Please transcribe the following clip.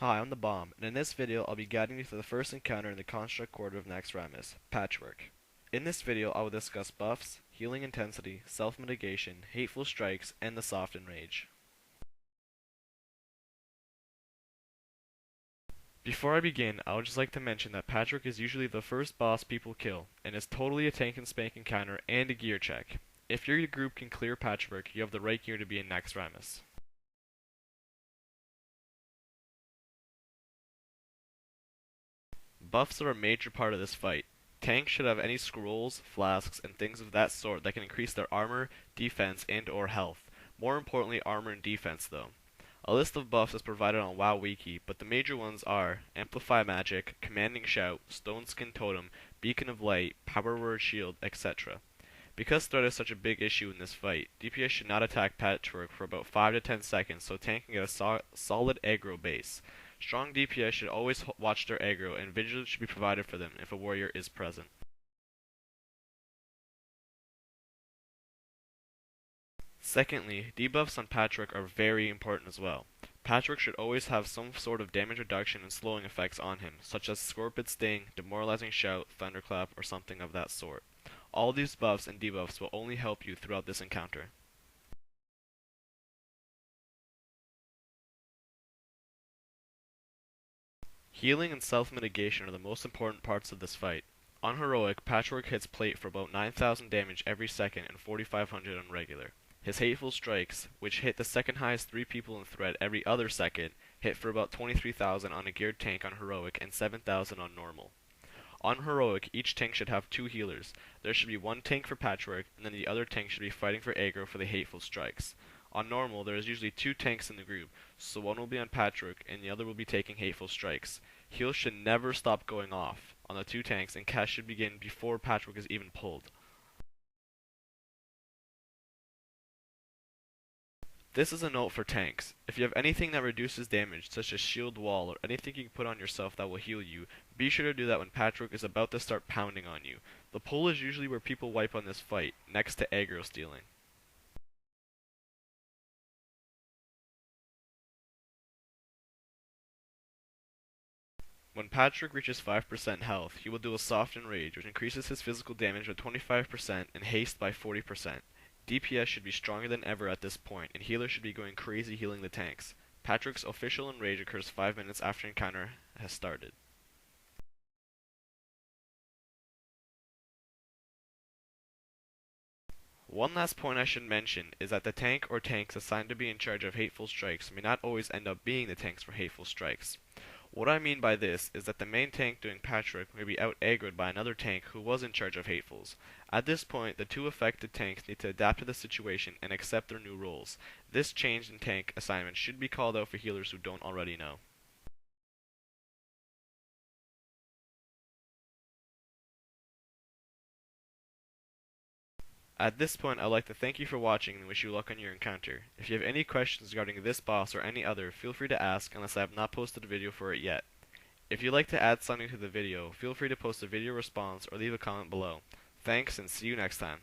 Hi, I'm the Bomb, and in this video I'll be guiding you through the first encounter in the Construct Quarter of Naxxramas, Patchwerk. In this video I will discuss buffs, healing intensity, self-mitigation, hateful strikes, and the soft enrage. Before I begin, I would just like to mention that Patchwerk is usually the first boss people kill, and is totally a tank and spank encounter and a gear check. If your group can clear Patchwerk, you have the right gear to be in Naxxramas. Buffs are a major part of this fight. Tanks should have any scrolls, flasks, and things of that sort that can increase their armor, defense, and or health. More importantly, armor and defense though. A list of buffs is provided on WoW Wiki, but the major ones are Amplify Magic, Commanding Shout, Stone Skin Totem, Beacon of Light, Power Word Shield, etc. Because threat is such a big issue in this fight, DPS should not attack Patchwerk for about 5 to 10 seconds so tank can get a solid aggro base. Strong DPS should always watch their aggro, and vigilance should be provided for them if a warrior is present. Secondly, debuffs on Patchwerk are very important as well. Patchwerk should always have some sort of damage reduction and slowing effects on him, such as Scorpid Sting, Demoralizing Shout, Thunderclap, or something of that sort. All these buffs and debuffs will only help you throughout this encounter. Healing and self-mitigation are the most important parts of this fight. On Heroic, Patchwerk hits plate for about 9,000 damage every second and 4,500 on regular. His Hateful Strikes, which hit the second highest 3 people in threat every other second, hit for about 23,000 on a geared tank on Heroic and 7,000 on normal. On Heroic, each tank should have 2 healers. There should be one tank for Patchwerk, and then the other tank should be fighting for aggro for the Hateful Strikes. On normal, there is usually 2 tanks in the group, so one will be on Patchwerk and the other will be taking Hateful Strikes. Heals should never stop going off on the 2 tanks, and cast should begin before Patchwerk is even pulled. This is a note for tanks. If you have anything that reduces damage, such as shield wall or anything you can put on yourself that will heal you, be sure to do that when Patchwerk is about to start pounding on you. The pull is usually where people wipe on this fight, next to aggro stealing. When Patchwerk reaches 5% health, he will do a soft enrage, which increases his physical damage by 25% and haste by 40%. DPS should be stronger than ever at this point, and healers should be going crazy healing the tanks. Patchwerk's official enrage occurs 5 minutes after encounter has started. One last point I should mention is that the tank or tanks assigned to be in charge of Hateful Strikes may not always end up being the tanks for Hateful Strikes. What I mean by this is that the main tank doing Patchwerk may be out-aggroed by another tank who was in charge of Hatefuls. At this point, the 2 affected tanks need to adapt to the situation and accept their new roles. This change in tank assignment should be called out for healers who don't already know. At this point, I'd like to thank you for watching and wish you luck on your encounter. If you have any questions regarding this boss or any other, feel free to ask unless I have not posted a video for it yet. If you'd like to add something to the video, feel free to post a video response or leave a comment below. Thanks and see you next time.